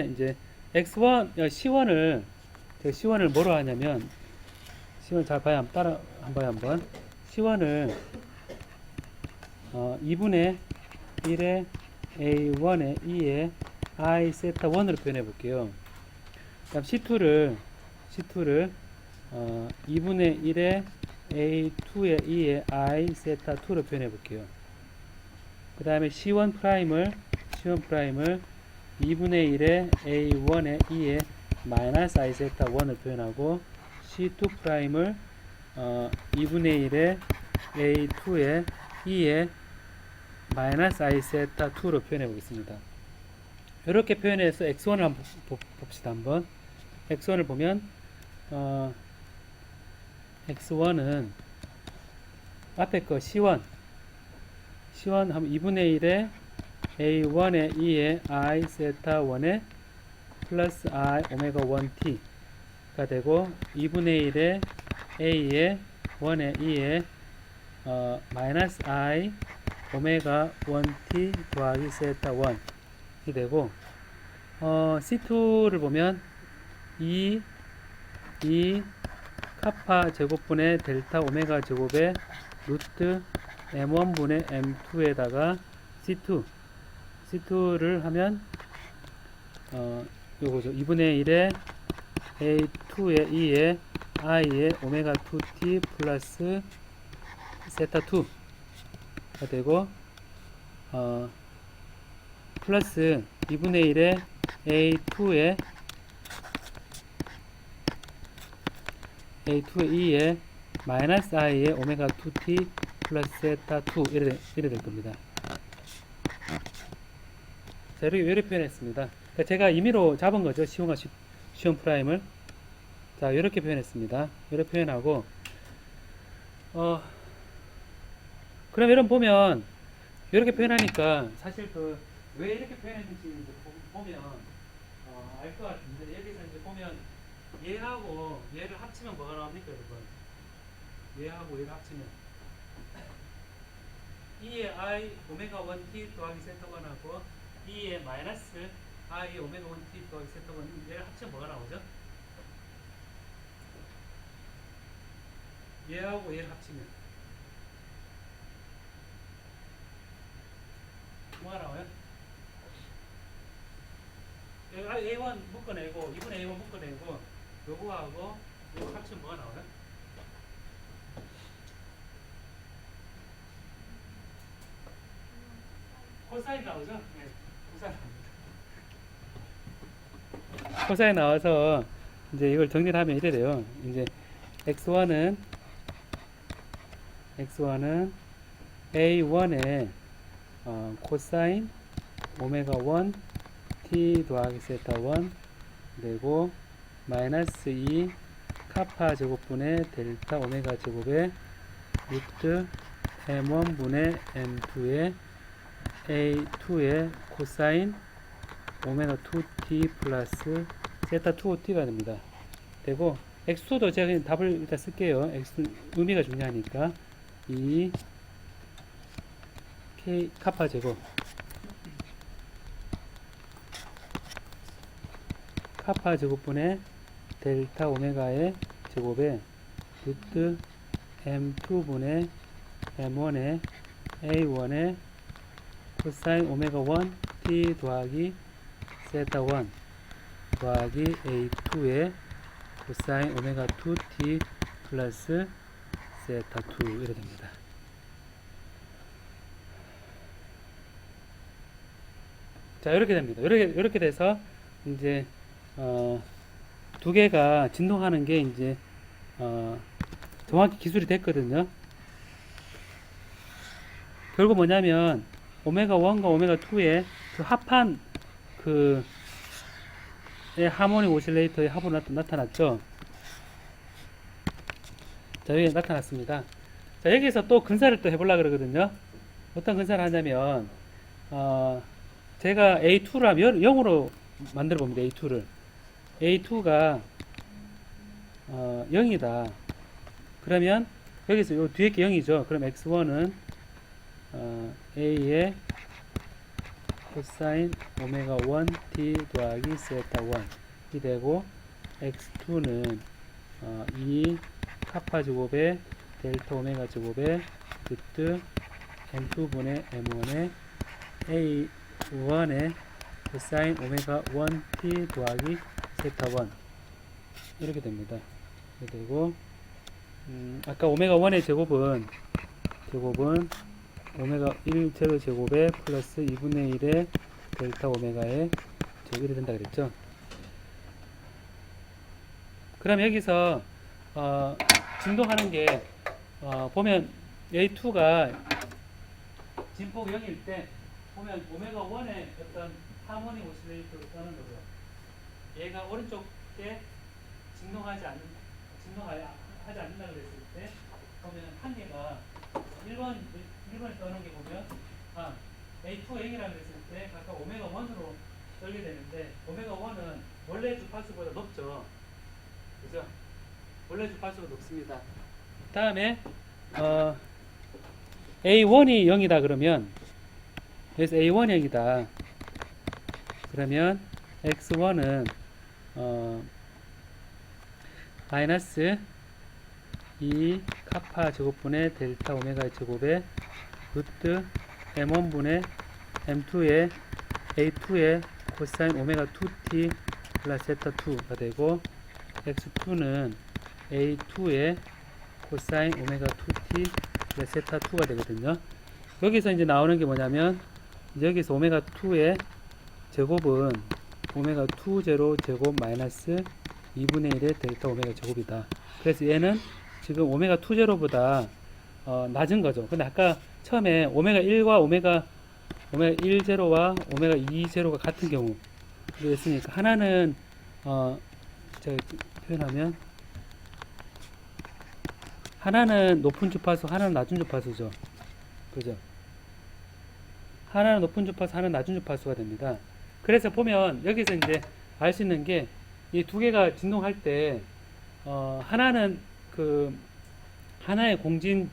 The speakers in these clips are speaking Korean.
이제 x1 c1을 c1을 뭐로 하냐면 c1 잘 봐야 따라 한번 c1을 2분의 1의 a1의 2의 i 세타 1으로 표현해 볼게요. 그다음 c2를 2분의 1의 a2의 2의 i 세타 2로 표현해 볼게요. 그 다음에 c1 프라임을 2분의 1의 a1의 2의 마이너스 i 세타 1을 표현하고 c2 프라임을 2분의 1의 a2의 2의 마이너스 i 세타 2로 표현해 보겠습니다. 이렇게 표현해서 x1을 한번 봅시다. 한번 x1을 보면 x1은 앞에 거 c1 하면 2분의 1의 a1의 2의 i 세타 1의 플러스 i 오메가 1t가 되고 2분의 1의 a의 1의 2의 마이너스 i 오메가 1t 더하기 세타 1이 되고 c2를 보면 2 카파 제곱분의 델타 오메가 제곱의 루트 m1분의 m2에다가 c2를 하면 요거죠. 2분의 1의 a2의 2의 i의 오메가 2t 플러스 세타 2가 되고 플러스 2분의 1의 a2의 2의 마이너스 i의 오메가 2t 플러스 세타 2 이래 될 겁니다. 자, 이렇게 표현했습니다. 그러니까 제가 임의로 잡은 거죠. C1과 C1 프라임을. 자, 이렇게 표현했습니다. 이렇게 표현하고, 그럼 여러분 보면, 이렇게 표현하니까, 사실 왜 이렇게 표현했는지 보면, 알 것 같은데, 여기서 이제 보면, 얘하고 얘를 합치면 뭐가 나옵니까, 여러분? 얘하고 얘를 합치면. 2의 i 오메가 1t 더하기 세타 1하고 2의 마이너스 i 오메가 1t 더하기 세타 1 얘를 합치면 뭐가 나오죠? 얘하고 얘를 합치면 뭐가 나와요? a1 묶어내고 2분의 a1 묶어내고 요거하고 요거 합치면 뭐가 나와요? 코사인 나오죠? 네, 코사인 나옵니다. 코사인 나와서 이제 이걸 정리를 하면 이래 돼요. 이제 x1은 a1의 코사인 오메가 1 t 더하기 세타 1 되고 마이너스 2 카파 제곱분의 델타 오메가 제곱의 루트 m1분의 m2의 a2의 코사인 오메가 2t 플러스 세타 2t가 됩니다. 되고 x2도 제가 그냥 답을 일단 쓸게요. x 의미가 중요하니까 2 k 카파 제곱 카파 제곱분의 델타 오메가의 제곱에 루트 m2분의 m1의 a1의 코사인 오메가 1 t 더하기 세타 1 더하기 a2의 코사인 오메가 2t 플러스 세타 2 이렇게 됩니다. 자, 이렇게 됩니다. 이렇게 돼서 이제 두 개가 진동하는 게 이제 정확히 기술이 됐거든요. 결국 뭐냐면 오메가 1과 오메가 2의 그 합한 하모닉 오실레이터의 합으로 나타났죠. 자, 여기 나타났습니다. 자, 여기서 또 근사를 또 해보려고 그러거든요. 어떤 근사를 하냐면 제가 A2를 하면 0으로 만들어 봅니다. A2가 0이다. 그러면 여기서 요 뒤에 게 0이죠. 그럼 X1은 A의 코사인 오메가 1 t 더하기 세타 1이 되고 x2는 2 카파 제곱에 델타 오메가 제곱에 루트 m2분의 m1의 a1의 코사인 오메가 1 t 더하기 세타 1 이렇게 됩니다. 이렇게 되고 아까 오메가 1의 제곱은 오메가 1 제로 제곱에 플러스 2분의 1의 델타 오메가의 제곱이 된다 그랬죠. 그럼 여기서 진동하는 게 보면 A2가 진폭 0일 때 보면 오메가 1의 어떤 하모닉 오실레이터로 떠는 거죠. 얘가 오른쪽에 진동하지 않는다 그랬을 때 보면 한 개가 1번을 떠는 게 보면 A2가 0이라고 했을 때 각각 오메가 1으로 떨게 되는데 오메가 1은 원래 주파수보다 높죠. 그죠? 원래 주파수가 높습니다. 다음에 A1이 0이다 그러면 그래서 A1이 0이다. 그러면 X1은 마이너스 2 카파 제곱분의 델타 오메가 제곱에 루트 m1분의 m2의 a2의 코사인 오메가 2t 플러스 세타 2가 되고 x2는 a2의 코사인 오메가 2t 플러스 세타 2가 되거든요. 여기서 이제 나오는 게 뭐냐면 여기서 오메가 2의 제곱은 오메가 2 제로 제곱 마이너스 2분의 1의 델타 오메가 제곱이다. 그래서 얘는 지금 오메가 2 제로보다 낮은 거죠. 근데 아까 처음에 오메가 1과 오메가 1 제로와 오메가 2 제로가 같은 경우 그랬으니까 하나는 제가 표현하면 하나는 높은 주파수, 하나는 낮은 주파수죠. 그죠? 하나는 높은 주파수, 하나는 낮은 주파수가 됩니다. 그래서 보면 여기서 이제 알 수 있는 게 이 두 개가 진동할 때 하나는 하나의 공진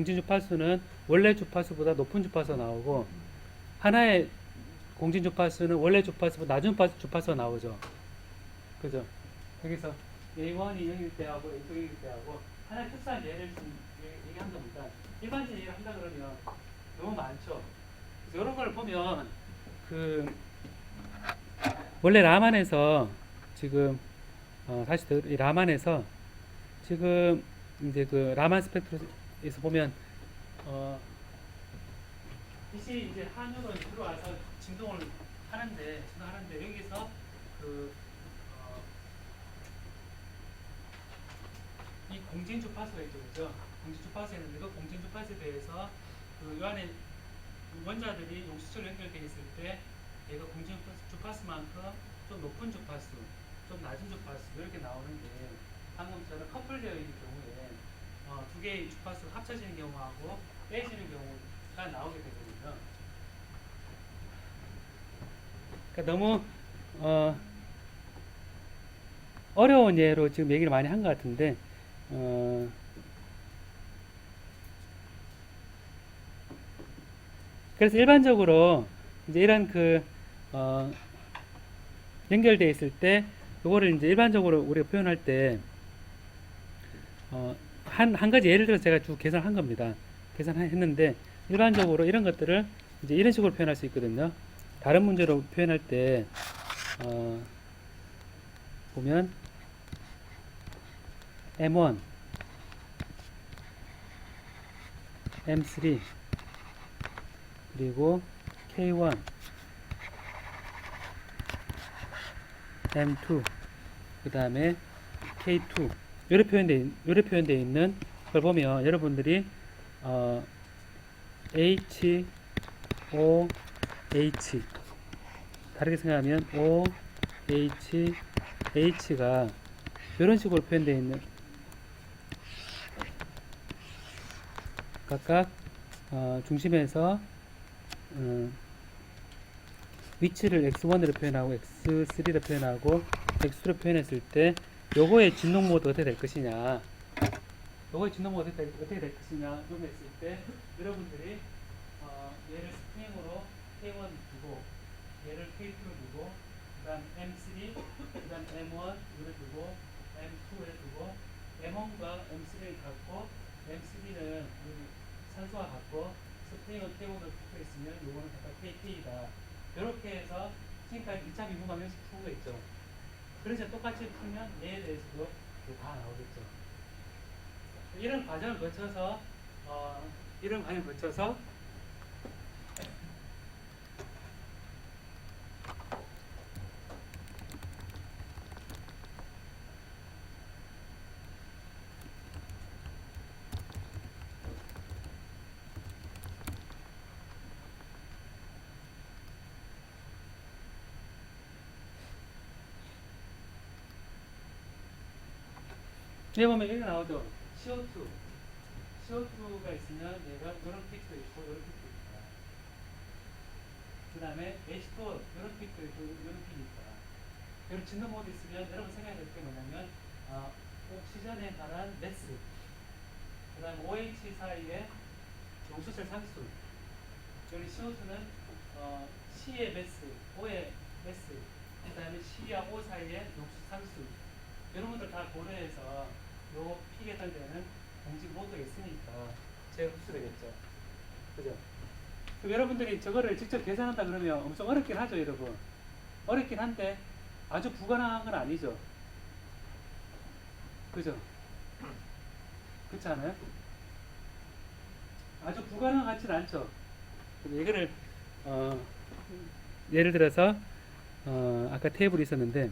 주파수는 원래 주파수보다 높은 주파수가 나오고 하나의 공진 주파수는 원래 주파수보다 낮은 주파수가 나오죠. 그죠? 여기서 A1이 0일 때하고 A2가 0일 때하고 하나의 특수한 예를 좀 얘기한 겁니다. 일반적인 예를 한다 그러면 너무 많죠. 그래서 이런 걸 보면 원래 라만에서 지금 다시 이 라만에서 지금 이제 라만 스펙트럼에서 보면 빛이 이제 한으로 들어와서 진동을 하는데 여기서 이 공진 주파수가 있죠, 그죠? 공진 주파수 있는데 그 공진 주파수에 대해서 이 안에 원자들이 용시철로 연결되어 있을 때 얘가 공진 주파수만큼 좀 높은 주파수, 좀 낮은 주파수 이렇게 나오는데 방금처럼 커플되어 있는 경우에 두 개의 주파수가 합쳐지는 경우하고 빼지는 경우가 나오게 되거든요. 그러니까 너무 어려운 예로 지금 얘기를 많이 한 것 같은데 그래서 일반적으로 이제 이런 연결되어 있을 때 요거를 이제 일반적으로 우리가 표현할 때 한 가지 예를 들어서 제가 쭉 계산한 겁니다. 계산했는데 일반적으로 이런 것들을 이제 이런 식으로 표현할 수 있거든요. 다른 문제로 표현할 때 보면 M1, M3 그리고 K1, M2 그 다음에 K2 이렇게 표현되어 있는 걸 보면 여러분들이 H, O, H 다르게 생각하면 O, H, H가 이런 식으로 표현되어 있는 각각 중심에서 위치를 x1으로 표현하고 x3로 표현하고 x2로 표현했을 때 요거의 진동 모드 어떻게 될 것이냐 요거의 진동 모드 어떻게 될 것이냐 좀 했을 때 여러분들이 얘를 스프링으로 K1 두고 얘를 K2로 두고 그 다음 M3, 그 다음 M1 이걸 두고 M2를 두고 M1과 M3를 갖고 M3는 산소와 같고 스프링은 K1으로 붙어 있으면 요거는 각각 KK이다. 이렇게 해서 지금까지 2차 미분 방정식 푼 거 있죠. 그래서 똑같이 풀면 얘에 대해서도 다 나오겠죠. 이런 과정을 거쳐서 여기 보면 이렇게 나오죠. CO2가 있으면 얘가 이런 픽도 있고 이런 픽도 있다. 그 다음에 H2O 이런 픽도 있고 이런 픽이 있다. 이런 진동 모드 있으면 여러분 생각해야 될 게 뭐냐면 옥시전에 관한 매스, 그 다음에 OH 사이에 용수철 상수, 여기 CO2는 C의 매스, O의 매스, 그 다음에 C와 O 사이에 용수 상수, 이런 것들 다 고려해서 요 픽에 해당되는 공식 모드가 있으니까 제가 흡수되겠죠. 그죠? 그럼 여러분들이 저거를 직접 계산한다 그러면 엄청 어렵긴 하죠, 여러분. 어렵긴 한데 아주 불가능한 건 아니죠. 그죠? 그렇지 않아요? 아주 불가능 같진 않죠. 이거를 예를 들어서 아까 테이블이 있었는데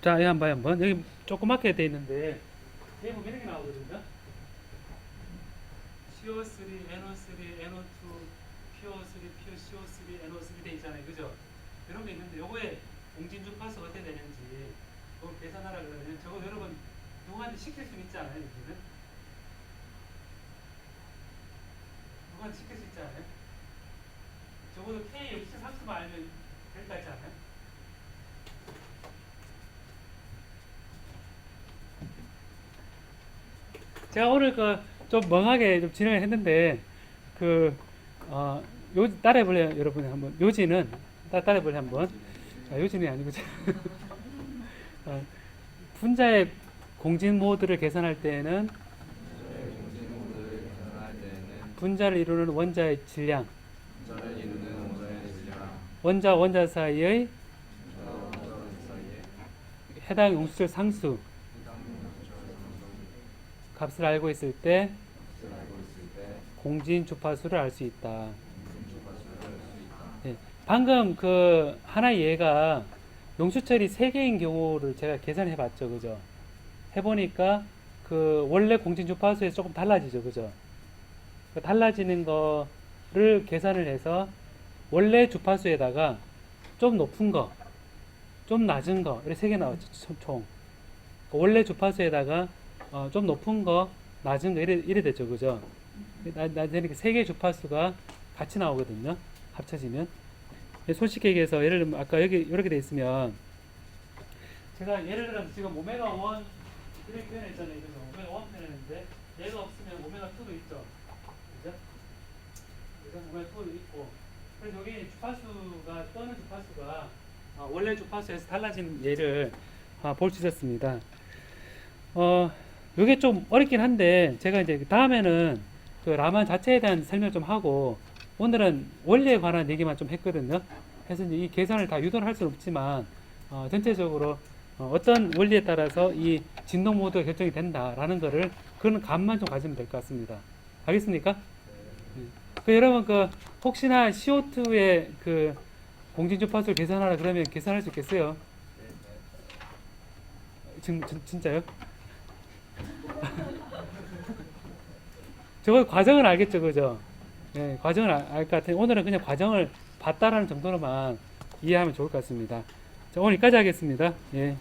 자, 여기 한번 봐요. 한번 여기 조그맣게 돼 있는데 테이블 이렇게 나오거든요. CO3, NO3, NO2, PO3, POCO3, NO3 돼 있잖아요. 그죠? 이런 게 있는데 요거에 공진 주파수가 어떻게 되는지 그걸 계산하라 그러면 저거 여러분 누구한테 시킬 수 있지 않아요? 여기는? 누구한테 시킬 수 있지 않아요? 적어도 K 역시 상수만 알면 될 것 같지 않아요? 제가 오늘 좀 멍하게 좀 진행을 했는데 따라해 볼래요, 여러분 한번. 요지는 따라해 볼래요, 한번. 요지는 아니고 분자의 공진 모드를 계산할 때에는 분자를 이루는 원자의 질량, 원자 사이의 해당 용수철 상수 값을 알고 있을 때 공진 주파수를 알 수 있다. 네. 방금 하나의 예가 용수철이 3개인 경우를 제가 계산해 봤죠. 그죠? 해보니까 원래 공진 주파수에서 조금 달라지죠. 그죠? 달라지는 거를 계산을 해서 원래 주파수에다가 좀 높은 거, 좀 낮은 거, 이렇게 3개 나왔죠. 총. 원래 주파수에다가 좀 높은 거, 낮은 거, 이래 됐죠. 그죠? 나중에 3개의 주파수가 같이 나오거든요. 합쳐지면. 솔직히 얘기해서, 예를 들면, 아까 여기, 이렇게 돼 있으면, 제가 예를 들어서 지금 오메가 1, 이렇게 표현했잖아요. 그죠? 오메가 1 표현했는데, 얘가 없으면 오메가 2도 있죠. 그죠? 그죠? 오메가 2도 있고. 그래서 여기 주파수가, 떠는 주파수가, 원래 주파수에서 달라진 예를 볼 수 있었습니다. 요게 좀 어렵긴 한데 제가 이제 다음에는 라만 자체에 대한 설명 좀 하고 오늘은 원리에 관한 얘기만 좀 했거든요. 그래서 이제 이 계산을 다 유도를 할 수는 없지만 전체적으로 어떤 원리에 따라서 이 진동 모드가 결정이 된다라는 거를 그런 감만 좀 가지면 될 것 같습니다. 알겠습니까? 네. 여러분 혹시나 CO2의 공진 주파수를 계산하라 그러면 계산할 수 있겠어요? 진짜요? 저거 과정을 알겠죠, 그죠? 네, 과정을 알 것 같아요. 오늘은 그냥 과정을 봤다라는 정도로만 이해하면 좋을 것 같습니다. 자, 오늘 여기까지 하겠습니다. 예.